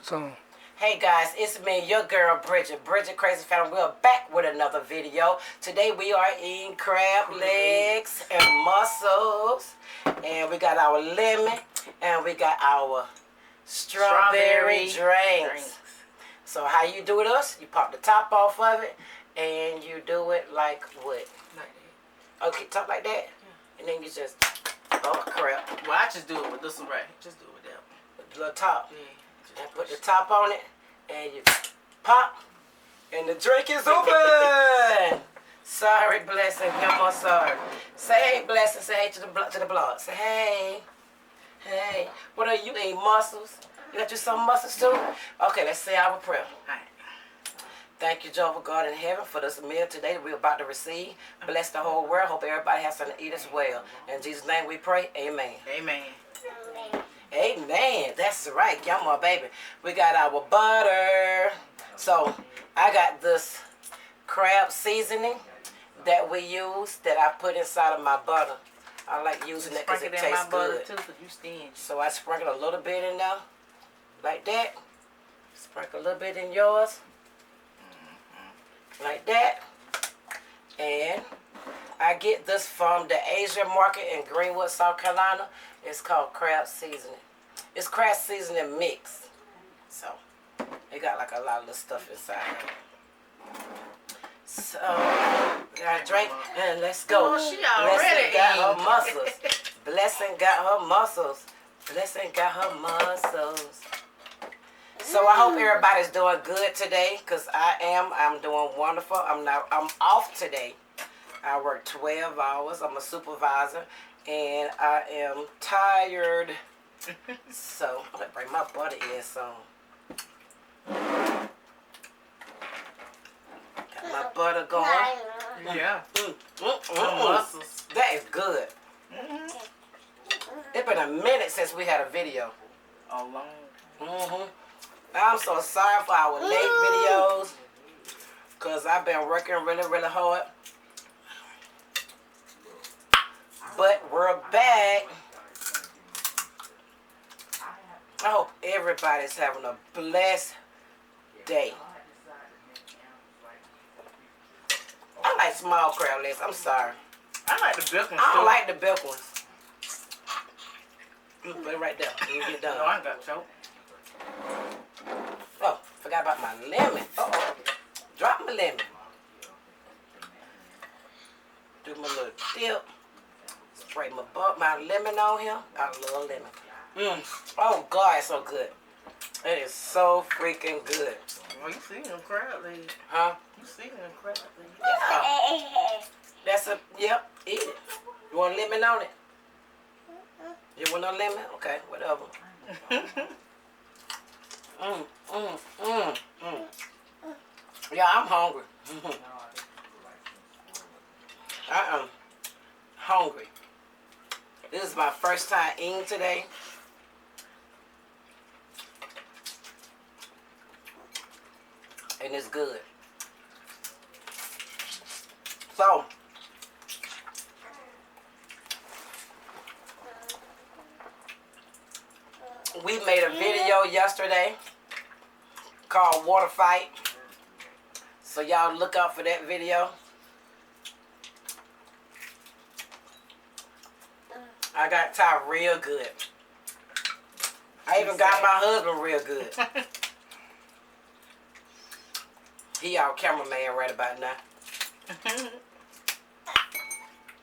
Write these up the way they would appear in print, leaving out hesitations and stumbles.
So, hey guys, it's me, your girl Bridget Crazy Family. We're back with another video. Today we are eating crab legs and mussels, and we got our lemon, and we got our strawberry drinks. So how you do with us? You pop the top off of it, and you do it like what? Like that. Okay, top like that, and then you just crab. Well, I just do it with this one right. Just do it with that one. With the little top. Yeah. And put the top on it, and you pop, and the drink is open. Sorry, blessing, come on, sorry. Say hey, blessing. Say hey to the blog. Say hey, hey. What are you eating? Mussels? You got you some mussels too? Okay, let's say our prayer. All right. Thank you, Jehovah God in heaven, for this meal today that we're about to receive. Bless the whole world. Hope everybody has something to eat as well. In Jesus' name we pray. Amen. Amen. Amen. That's right. Come on, baby. We got our butter. So, I got this crab seasoning that we use that I put inside of my butter. I like using it because it tastes good. Too, 'cause you stingy. So, I sprinkle a little bit in there. Like that. Sprinkle a little bit in yours. Like that. And I get this from the Asian market in Greenwood, South Carolina. It's called crab seasoning. It's crab seasoning mix. So, it got like a lot of little stuff inside of it. So, we got a drink and let's go. Oh, she already Blessing got her muscles. Blessing got her muscles. Blessing got her muscles. So I hope everybody's doing good today, because I'm doing wonderful. I'm off today. I work 12 hours. I'm a supervisor, and I am tired. So I'm gonna bring my butter in some. Got my butter going. Yeah. Mussels. That is good. It's been a minute since we had a video. A long. I'm so sorry for our late videos, because I've been working really, really hard. But we're back. I hope everybody's having a blessed day. I like small crab legs. I'm sorry. I like the big ones I too. don't like the big ones. Put it right there when you get done. No, I ain't got choke. Oh, forgot about my lemon. Uh-oh. Drop my lemon. Do my little dip. Spray my lemon on here. I love lemon. Oh, God, it's so good. It is so freaking good. Well, you see them crab legs. Huh? You see them crab legs. Yeah. That's yep, eat it. You want lemon on it? You want no lemon? Okay, whatever. Yeah, I'm hungry. I am hungry. This is my first time eating today. And it's good. So, we made a video yesterday called Water Fight. So y'all look out for that video. I got tired real good. I even got my husband real good. He our cameraman right about now.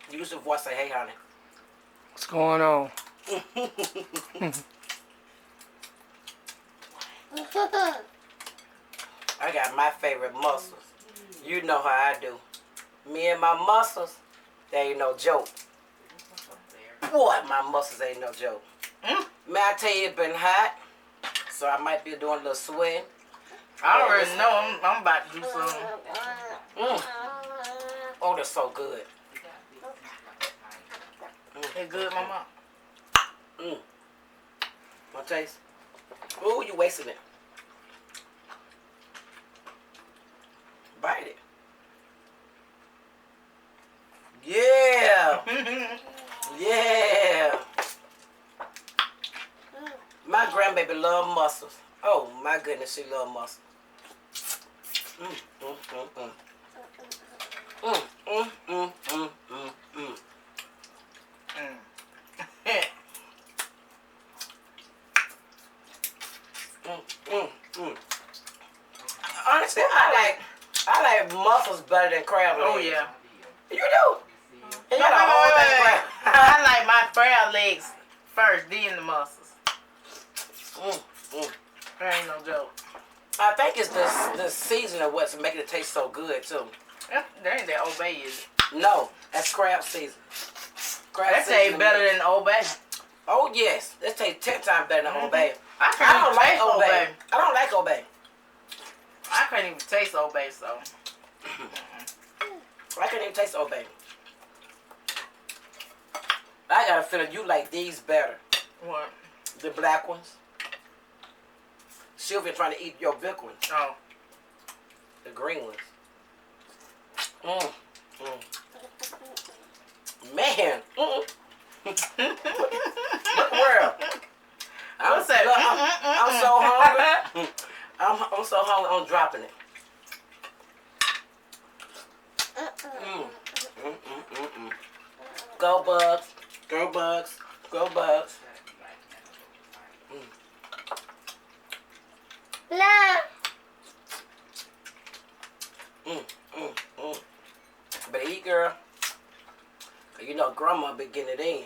Use your voice, say hey honey. what's going on? I got my favorite mussels. You know how I do. Me and my mussels, they ain't no joke. Boy, my mussels ain't no joke. May I tell you, it's been hot, so I might be doing a little sweating. I already know I'm about to do something. Oh, they're so good. They good, mama. Want to taste? Ooh, you wasting it. Bite it. Yeah. Yeah. My grandbaby love mussels. Oh, Oh my goodness, she love muscle. Mm, mm, mm, mm. Mm, mm, mm, mm, mm, mm. Mm, mm, mm. Honestly, I like mussels better than crab legs. Oh yeah. You do? You No, got a whole thing of wait. crab. I like my crab legs first, then the mussels. Mm, mm. That ain't no joke. I think it's the season of what's making it taste so good too. That ain't that Old Bay, is it? No, that's crab season. Crab That tastes better than Old Bay. Oh yes, that tastes 10 times better than Old Bay. I I can't don't even like taste Old Bay. I don't like Old Bay. I can't even taste Old Bay, so. I can't even taste Old Bay. I got a feeling you like these better. What? The black ones. Sylvia trying to eat your big ones. Oh. The green ones. Mm. Mm. Man. Look world. I'm so hungry. I'm so hungry. I'm dropping it. Mm. Mm, mm, mm, mm. Go bugs. Go bugs. Go bugs. La. Mm, mm, mm. Better eat, girl. You know grandma be getting it in.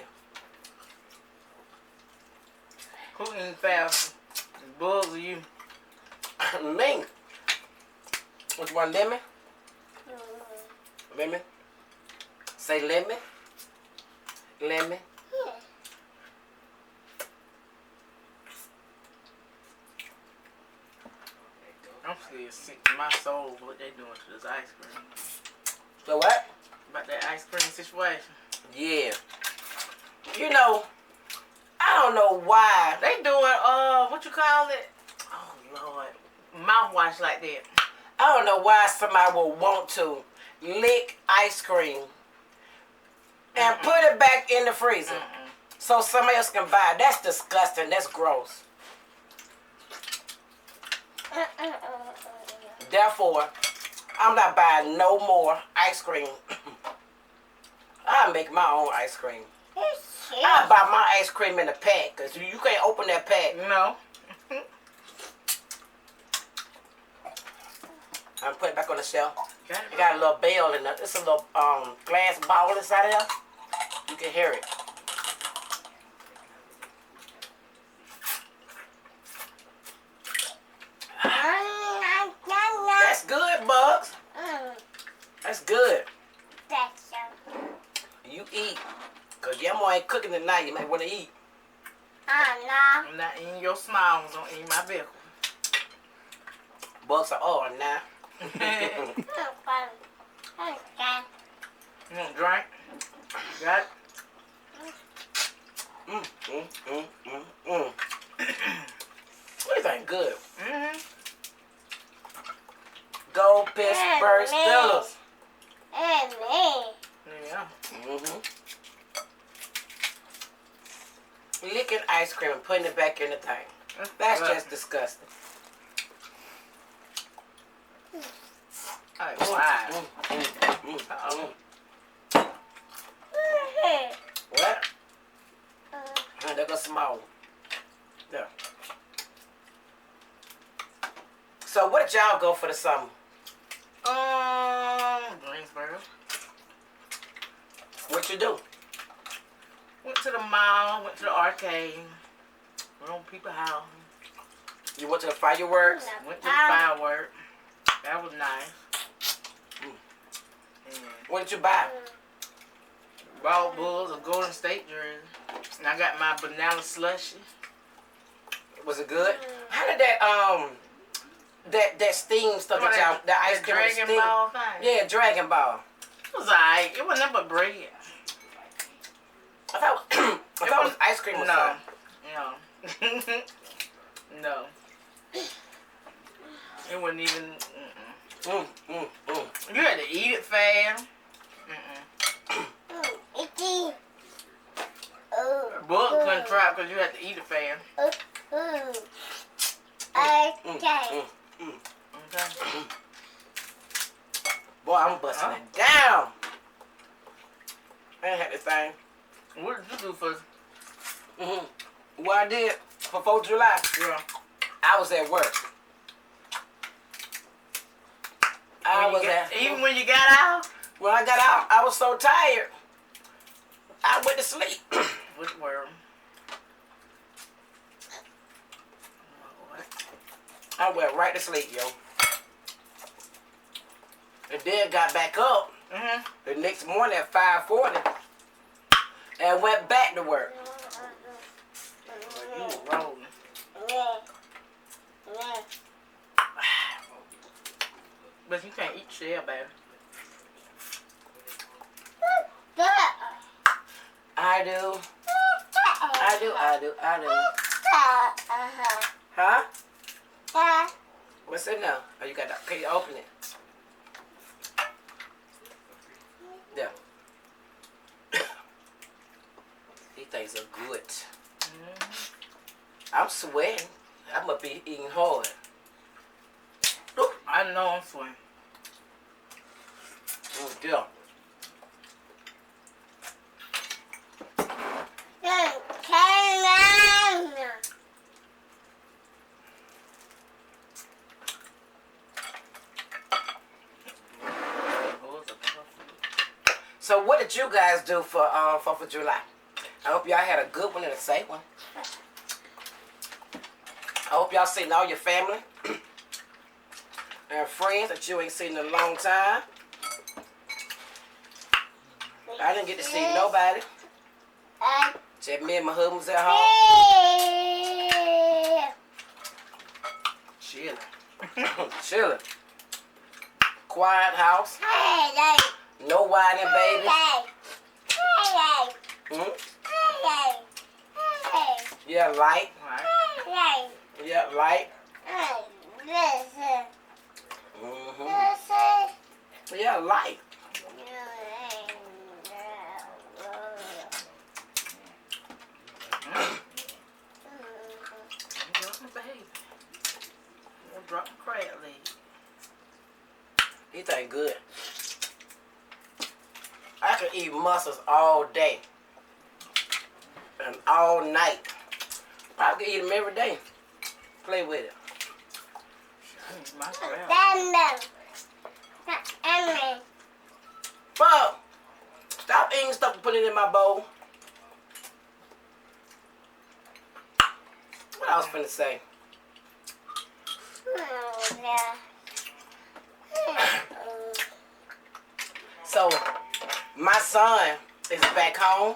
Who eating fast? The bugs or you? Me. Which one, lemon? Lemon? Say lemon. Lemon. I'm still sick to my soul what they doing to this ice cream. So what? About that ice cream situation. Yeah. You know, I don't know why. They doing, what you call it? Oh, Lord. Mouthwash like that. I don't know why somebody would want to lick ice cream and put it back in the freezer so somebody else can buy it. That's disgusting. That's gross. Therefore, I'm not buying no more ice cream. I make my own ice cream. I buy my ice cream in a pack because you can't open that pack. No. I'm putting it back on the shelf. Got It got a little bell in it. It's a little glass ball inside of there. You can hear it. That's good, Bugs. That's good. You eat. Because your mom ain't cooking tonight. You might want to eat. I'm not eating your smiles. I'm eating my pickle. Bugs are all now. You want a drink? Got it? Mm, mm, mm, mm, mm. What is that good? Mm-hmm. Go Pittsburgh Steelers. Yeah. Mm-hmm. Licking ice cream and putting it back in the thing. That's just disgusting. Like, why? Uh-oh. What? There goes small. Yeah. So what did y'all go for the summer? Greensboro. What you do? Went to the mall, went to the arcade, went on people's house, You went to the fireworks? went to the fireworks. That was nice. What did you buy? Bought Bulls, a Golden State jersey. And I got my banana slushy. Was it good? How did that steam stuff that y'all, the ice cream Dragon steam? Ball thing. Yeah, Dragon Ball. It was alright. It wasn't nothing but bread. I thought it was ice cream or No. something. No. No. It wasn't even. You had to eat it fast. Bullet couldn't try because you had to eat it fast. Mm. Okay. Boy, I'm busting it down. I ain't had this thing. What did you do for? What I did for 4th of July, Yeah. I was at work. Even when you got out. When I got out, I was so tired. I went to sleep. What were? I went right to sleep, yo. And then got back up the next morning at 5:40 and went back to work. You were rolling. But you can't eat shell, baby. I do. Huh? What's in there? Oh, you got that. Can you open it? Yeah. These things are good. I'm sweating. I must be eating hard. I know I'm sweating. Oh, dear. So what did you guys do for 4th of July? I hope y'all had a good one and a safe one. I hope y'all seen all your family and friends that you ain't seen in a long time. I didn't get to see nobody. Just me and my husband was at home. Chilling. Chilling. Quiet house. No whining babies. Yeah, light. Right. Yeah, light. Yeah, light. Drop the crab leg. These ain't good. I could eat mussels all day and all night. Probably could eat them every day. Play with it. My crab. Bub, stop eating stuff and put it in my bowl. What I was finna say? So, my son is back home.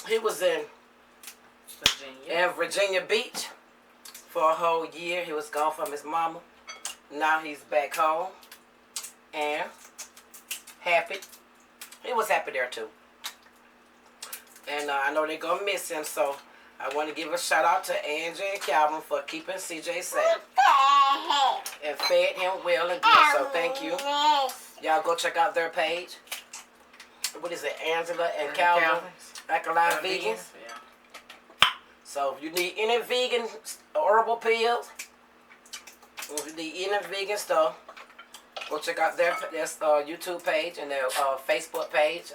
He was in Virginia Beach for a whole year. He was gone from his mama. Now he's back home and happy. He was happy there too. And I know they're going to miss him, so I want to give a shout out to Angie and Calvin for keeping CJ safe and fed him well and good. So thank you. Y'all go check out their page. What is it? Angela and Calvin. Alkaline Vegans. Yeah. So if you need any vegan herbal pills, if you need any vegan stuff, go check out their YouTube page and their Facebook page.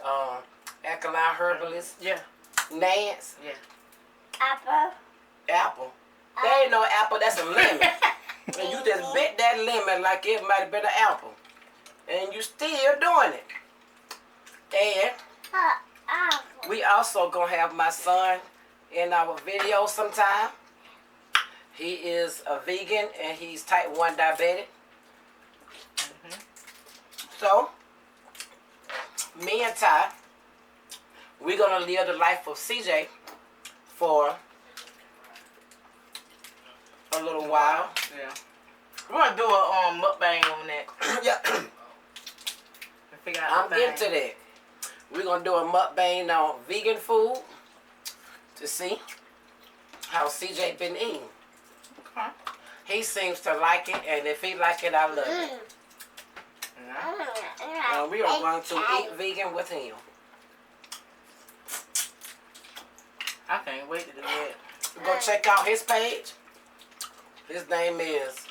Alkaline Herbalist. Yeah. Nance. Yeah. Apple. There ain't no apple, that's a lemon. And you just bit that lemon like it might have been an apple. And you still doing it. And we also gonna have my son in our video sometime. He is a vegan and he's type 1 diabetic. So, me and Ty, we're gonna live the life of CJ for a little while. Yeah. We're gonna do a mukbang on that. Yeah. Figure out I'm getting to that. We're gonna do a mukbang on vegan food to see how CJ been eating. Okay. He seems to like it, and if he like it, I love it. And we are going to eat vegan with him. I can't wait to do that. Go check out his page. His name is.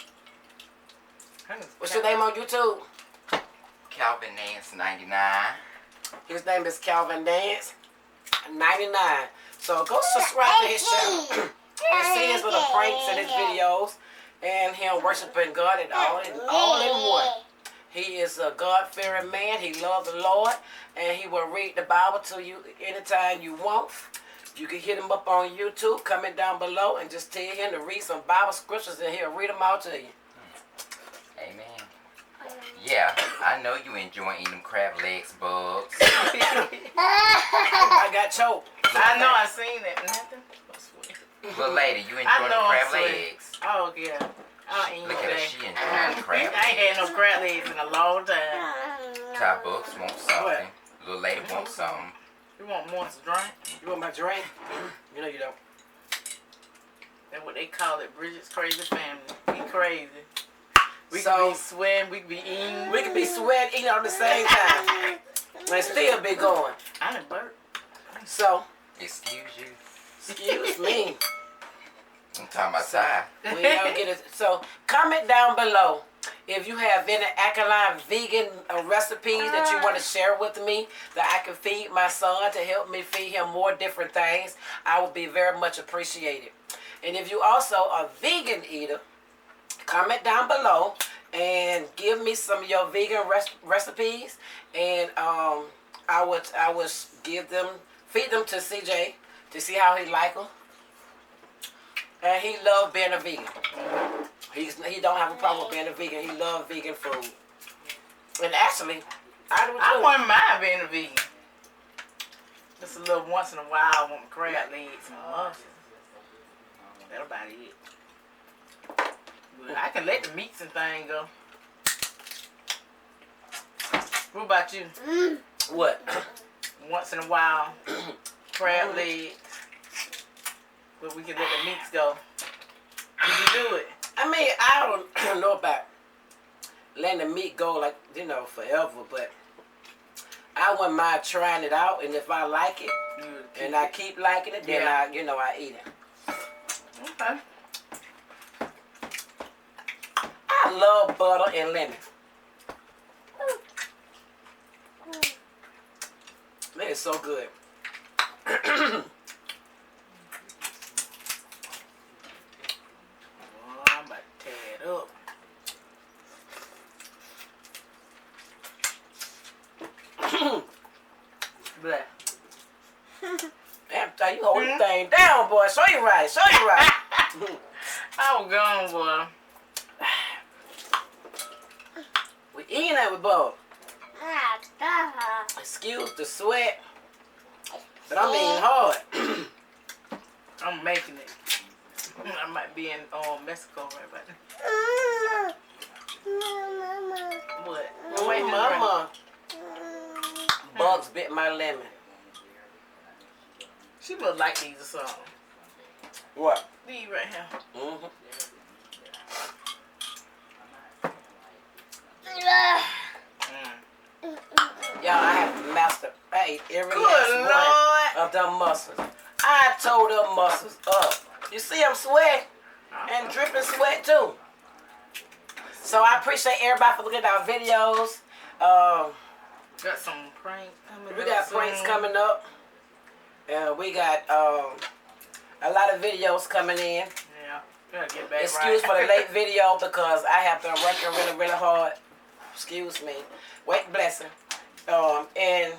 What's your name on YouTube? Calvin Nance 99. His name is Calvin Dance 99. So go subscribe to his channel. And see his little pranks and his videos, and him worshiping God and all in one. He is a God-fearing man. He loves the Lord, and he will read the Bible to you anytime you want. You can hit him up on YouTube, comment down below, and just tell him to read some Bible scriptures, and he'll read them out to you. Amen. Yeah, I know you enjoying eating them crab legs, bugs. I got choked. I know, I seen that. Nothing. Little lady, you I enjoying know them I'm crab sweet. legs? Oh, yeah. I'll eat Look at her, today. she enjoying the crab I ain't had no crab legs in a long time. Top bugs want something. Little lady wants something. You want more to drink? You want my drink? You know you don't. That's what they call it, Bridget's crazy family. We crazy. We So- can be sweating, we can be eating. We can be sweating, eating at the same time, and still be going. I done burp. So, Excuse you. excuse me. I'm talking about time. We don't get it. So, comment down below if you have any alkaline vegan recipes that you want to share with me that I can feed my son to help me feed him more different things. I would be very much appreciated. And if you also are a vegan eater, comment down below and give me some of your vegan recipes, and I would feed them to CJ to see how he like them. And he loves being a vegan. He don't have a problem with being a vegan. He loves vegan food. And actually, I do too. I wouldn't mind being a vegan. Just a little once in a while, I want my crab legs and muffins. That's about it. But I can let the meats and things go. What about you? What? Once in a while, crab legs. But we can let the meats go. Would you do it? I mean, I don't know about letting the meat go like, forever, but I wouldn't mind trying it out, and if I like it, and I keep liking it, then I eat it. Okay. I love butter and lemon. Man, it's so good. I'm about to tear it up. Bleh. Damn, you hold the thing down, boy. Show you right. Show you right. I was gone, boy. We eating it with butter. Excuse the sweat, but I'm eating hard. I'm making it. I might be in Mexico right about now. What? Wait, mama. Bugs bit my lemon. She must like these or something. What? These right here. Mm-hmm. Y'all, I have mastered. I ate every Good last Lord. one of them mussels. I tore them mussels up. You see I'm sweating and dripping sweat too. So I appreciate everybody for looking at our videos. Got some pranks coming up. We got pranks soon. coming up. We got a lot of videos coming in. Yeah. Gotta get back Excuse right. for the late video because I have been working really, really hard. Excuse me. Wait, blessing. And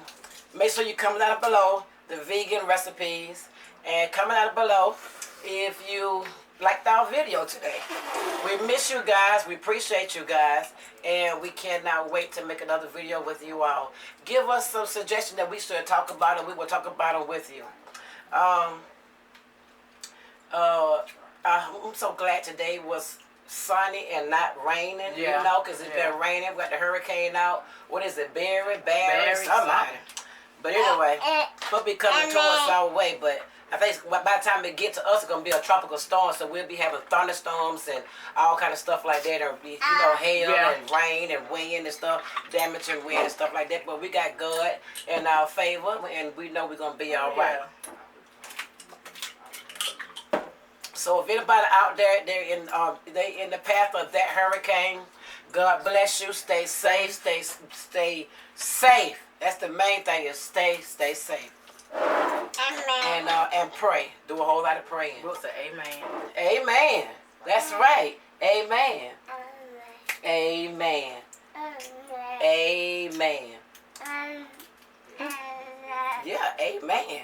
make sure you comment down below the vegan recipes, and comment down below if you liked our video today. We miss you guys. We appreciate you guys, and we cannot wait to make another video with you all. Give us some suggestions that we should talk about, and we will talk about them with you. I'm so glad today was sunny and not raining, Yeah. because it's been raining. We got the hurricane out. What is it, Barry, somebody. something. But anyway, it'll be coming towards our way. But I think by the time it get to us, it's gonna be a tropical storm. So we'll be having thunderstorms and all kind of stuff like that. There'll be, hail and rain and wind and stuff, damaging wind and stuff like that. But we got God in our favor, and we know we're gonna be all right. Yeah. So if anybody out there, they in the path of that hurricane, God bless you. Stay safe. Stay safe. That's the main thing. Is stay safe. And pray. Do a whole lot of praying. We'll say amen. Amen. That's right. Amen. Amen. Amen. Yeah, amen.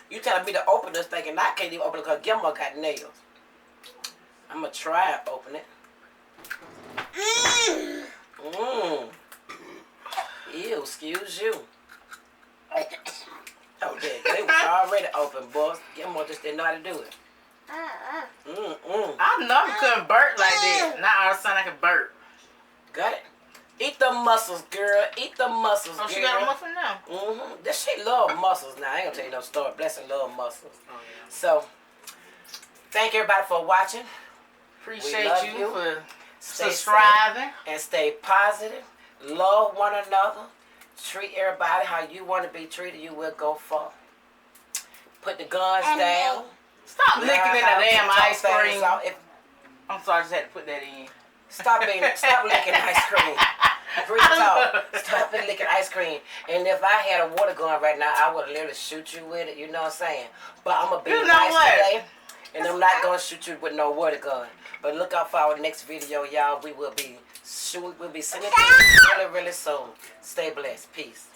You telling me to open this thing and I can't even open it because Gilmore got nails. I'm going to try and open it. Ew, excuse you. Oh, they was already open, boys. Gilmore just didn't know how to do it. I never couldn't burp like this. Now all of a sudden I can burp. Got it. Eat the muscles, girl. Eat the muscles, girl. Oh, she got a muffin now? This she love muscles now. I ain't gonna tell you no story. Blessing love muscles. Oh, yeah. So, thank everybody for watching. Appreciate love you you. for Stay subscribing. safe and stay positive. Love one another. Treat everybody how you want to be treated. You will go far. Put the guns down. Stop licking in the damn ice cream. If, I'm sorry, I just had to put that in. Stop licking ice cream. Real talk. Stop licking ice cream. And if I had a water gun right now, I would literally shoot you with it. You know what I'm saying? But I'm gonna be nice today, and I'm not gonna shoot you with no water gun. But look out for our next video, y'all. We will be shooting. We'll be sending it to you really, really soon. Stay blessed. Peace.